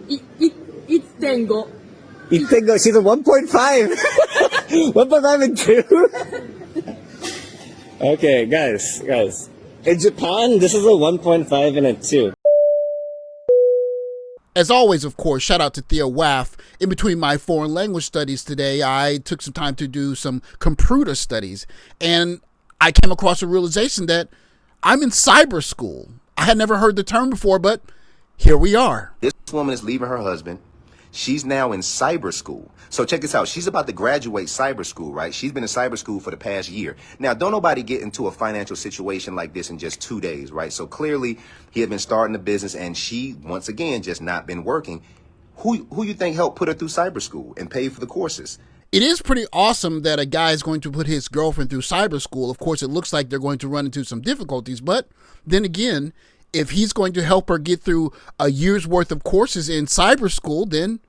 1.5. She's a 1.5. 1.5 and 2. Okay, guys. In Japan, this is a 1.5 and a 2. As always, of course, shout out to Theo Waff. In between my foreign language studies today, I took some time to do some computer studies, and I came across a realization that I'm in cyber school. I had never heard the term before, but here we are. This woman is leaving her husband. She's now in cyber school. So check this out. She's about to graduate cyber school, right? She's been in cyber school for the past year. Now, don't nobody get into a financial situation like this in just 2 days, right? So clearly he had been starting a business and she, once again, just not been working. Who you think helped put her through cyber school and pay for the courses? It is pretty awesome that a guy is going to put his girlfriend through cyber school. Of course, it looks like they're going to run into some difficulties, but then again, if he's going to help her get through a year's worth of courses in cyber school, then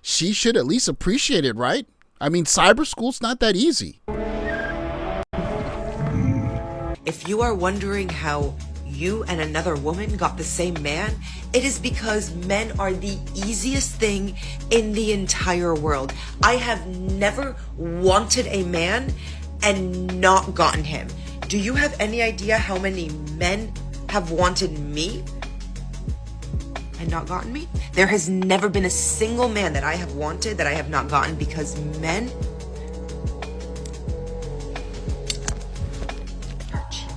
she should at least appreciate it, right? I mean, cyber school's not that easy. If you are wondering how you and another woman got the same man, it is because men are the easiest thing in the entire world. I have never wanted a man and not gotten him. Do you have any idea how many men have wanted me and not gotten me? There has never been a single man that I have wanted that I have not gotten, because men are cheap.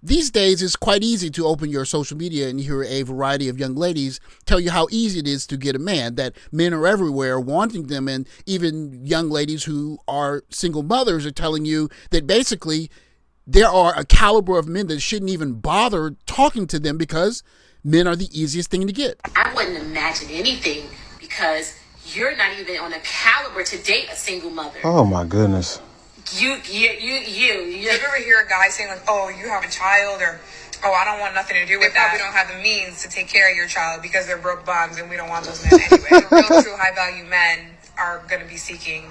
These days, it's quite easy to open your social media and hear a variety of young ladies tell you how easy it is to get a man, that men are everywhere wanting them, and even young ladies who are single mothers are telling you that basically there are a caliber of men that shouldn't even bother talking to them because men are the easiest thing to get. I wouldn't imagine anything, because you're not even on a caliber to date a single mother. Oh my goodness. You ever hear a guy saying like, oh, you have a child, or oh, I don't want nothing to do with that. We don't have the means to take care of your child because they're broke bums and we don't want those men anyway. The real true high value men are going to be seeking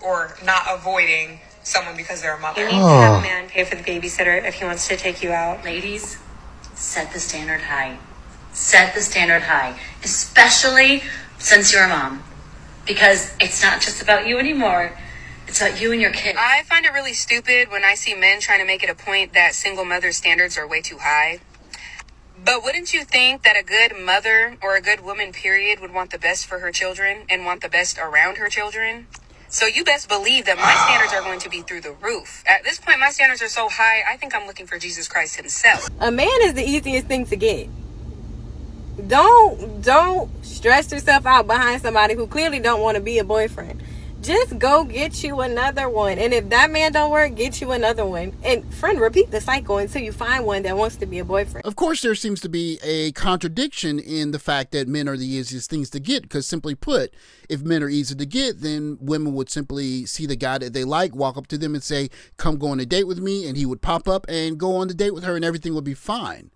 or not avoiding someone because they're a mother. You need to have a man pay for the babysitter if he wants to take you out. Ladies, set the standard high. Set the standard high, especially since you're a mom, because it's not just about you anymore. It's about you and your kids. I find it really stupid when I see men trying to make it a point that single mother standards are way too high. But wouldn't you think that a good mother or a good woman, period, would want the best for her children and want the best around her children? So you best believe that my standards are going to be through the roof. At this point, my standards are so high, I think I'm looking for Jesus Christ himself. A man is the easiest thing to get. Don't stress yourself out behind somebody who clearly don't want to be a boyfriend. Just go get you another one. And if that man don't work, get you another one. And friend, repeat the cycle until you find one that wants to be a boyfriend. Of course, there seems to be a contradiction in the fact that men are the easiest things to get, because simply put, if men are easy to get, then women would simply see the guy that they like, walk up to them and say, come go on a date with me, and he would pop up and go on the date with her and everything would be fine.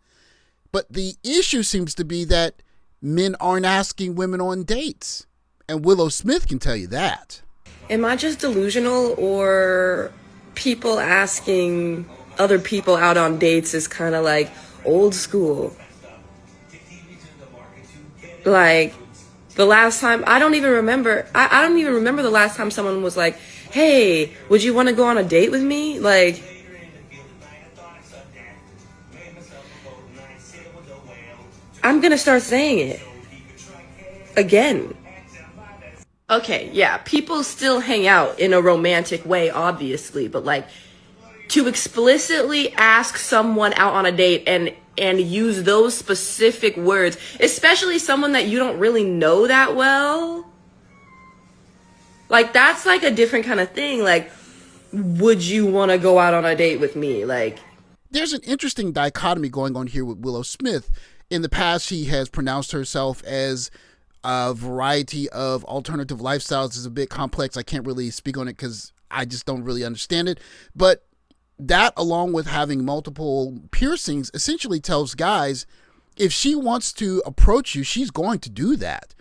But the issue seems to be that men aren't asking women on dates. And Willow Smith can tell you that. Am I just delusional, or people asking other people out on dates is kind of like old school? Like the last time, I don't even remember the last time someone was like, hey, would you want to go on a date with me? Like, I'm going to start saying it again. Okay, yeah, people still hang out in a romantic way, obviously, but like to explicitly ask someone out on a date and use those specific words, especially someone that you don't really know that well, like that's like a different kind of thing. Like, would you want to go out on a date with me? Like, there's an interesting dichotomy going on here with Willow Smith. In the past, she has pronounced herself as a variety of alternative lifestyles. Is a bit complex. I can't really speak on it because I just don't really understand it. But that, along with having multiple piercings, essentially tells guys, if she wants to approach you, she's going to do that.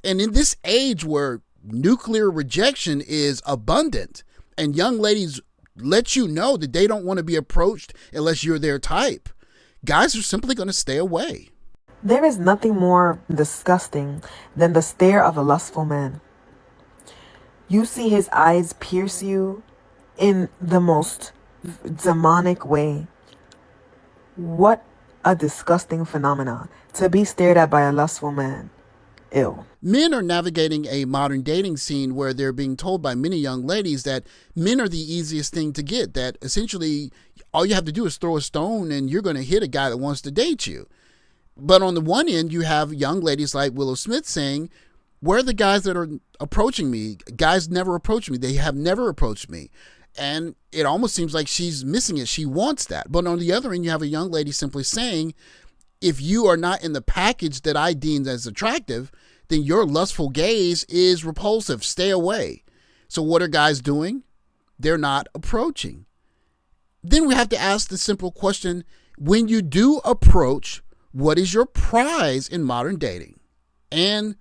And in this age where nuclear rejection is abundant and young ladies let you know that they don't want to be approached unless you're their type, guys are simply going to stay away. There is nothing more disgusting than the stare of a lustful man. You see his eyes pierce you in the most demonic way. What a disgusting phenomenon to be stared at by a lustful man. Ew. Men are navigating a modern dating scene where they're being told by many young ladies that men are the easiest thing to get, that essentially all you have to do is throw a stone and you're going to hit a guy that wants to date you. But on the one end, you have young ladies like Willow Smith saying, where are the guys that are approaching me? Guys never approach me. They have never approached me. And it almost seems like she's missing it. She wants that. But on the other end, you have a young lady simply saying, if you are not in the package that I deemed as attractive, then your lustful gaze is repulsive. Stay away. So what are guys doing? They're not approaching. Then we have to ask the simple question, when you do approach, what is your prize in modern dating? And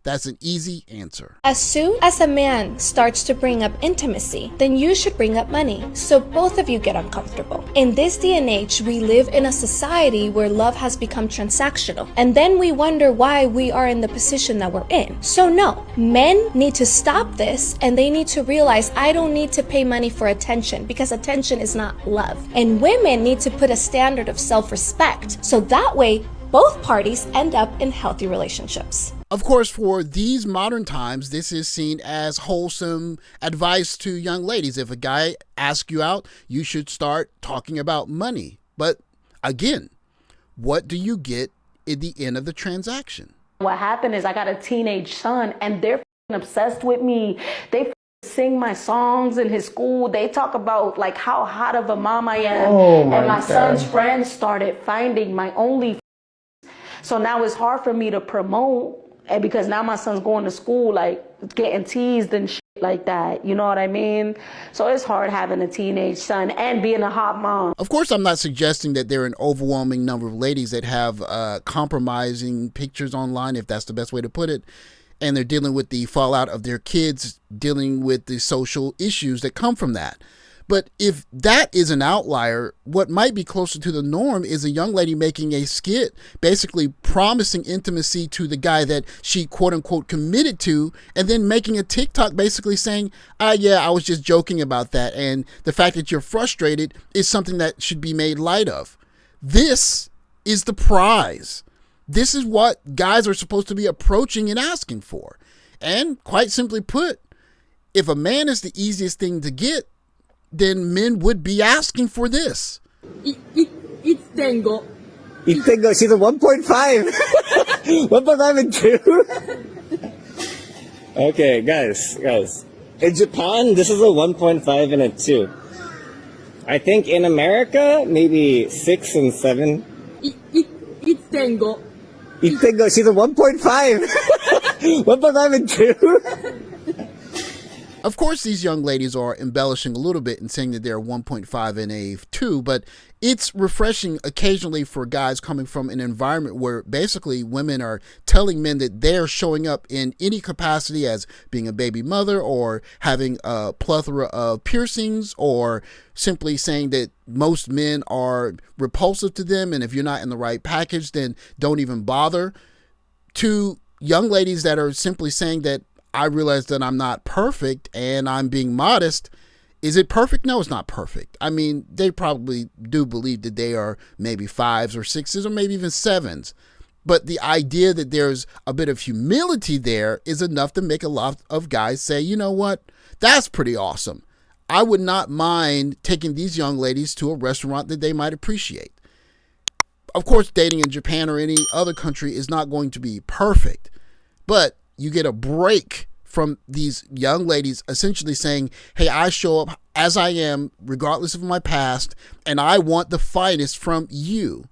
that's an easy answer. As soon as a man starts to bring up intimacy, then you should bring up money, so both of you get uncomfortable. In this day and age, we live in a society where love has become transactional, and then we wonder why we are in the position that we're in. So no, men need to stop this, and they need to realize I don't need to pay money for attention, because attention is not love. And women need to put a standard of self-respect, so that way both parties end up in healthy relationships. Of course, for these modern times, this is seen as wholesome advice to young ladies. If a guy asks you out, you should start talking about money. But again, what do you get at the end of the transaction? What happened is I got a teenage son and they're obsessed with me. They sing my songs in his school. They talk about like how hot of a mom I am. And my son's friends started finding my only. So now it's hard for me to promote. And because now my son's going to school, like getting teased and shit like that. You know what I mean? So it's hard having a teenage son and being a hot mom. Of course, I'm not suggesting that there are an overwhelming number of ladies that have compromising pictures online, if that's the best way to put it. And they're dealing with the fallout of their kids, dealing with the social issues that come from that. But if that is an outlier, what might be closer to the norm is a young lady making a skit, basically promising intimacy to the guy that she quote unquote committed to, and then making a TikTok basically saying, yeah, I was just joking about that. And the fact that you're frustrated is something that should be made light of. This is the prize. This is what guys are supposed to be approaching and asking for. And quite simply put, if a man is the easiest thing to get, then men would be asking for this. It's Tango. It's Tango. She's a 1.5. 1.5 and 2. Okay, guys. In Japan, this is a 1.5 and a 2. I think in America, maybe 6 and 7. It's Tango. It's Tango. She's a 1.5. 1.5 and 2. Of course, these young ladies are embellishing a little bit and saying that they're 1.5 and a 2, but it's refreshing occasionally for guys coming from an environment where basically women are telling men that they're showing up in any capacity as being a baby mother or having a plethora of piercings or simply saying that most men are repulsive to them, and if you're not in the right package, then don't even bother. To young ladies that are simply saying that I realize that I'm not perfect and I'm being modest. Is it perfect? No, it's not perfect. I mean, they probably do believe that they are maybe 5s or 6s or maybe even 7s. But the idea that there's a bit of humility there is enough to make a lot of guys say, you know what? That's pretty awesome. I would not mind taking these young ladies to a restaurant that they might appreciate. Of course, dating in Japan or any other country is not going to be perfect, but you get a break from these young ladies essentially saying, hey, I show up as I am, regardless of my past, and I want the finest from you.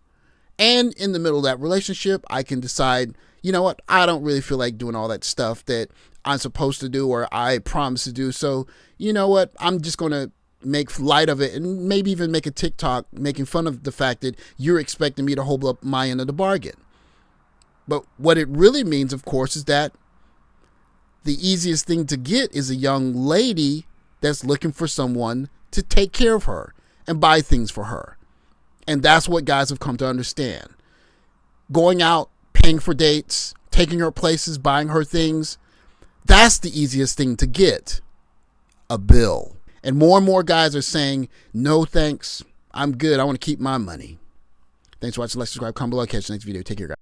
And in the middle of that relationship, I can decide, you know what, I don't really feel like doing all that stuff that I'm supposed to do or I promised to do. So, you know what, I'm just going to make light of it and maybe even make a TikTok making fun of the fact that you're expecting me to hold up my end of the bargain. But what it really means, of course, is that the easiest thing to get is a young lady that's looking for someone to take care of her and buy things for her. And that's what guys have come to understand. Going out paying for dates, taking her places, buying her things. That's the easiest thing to get, a bill. And more guys are saying, no thanks, I'm good, I want to keep my money. Thanks for watching. Like, subscribe, comment below. Catch you next video. Take care, guys.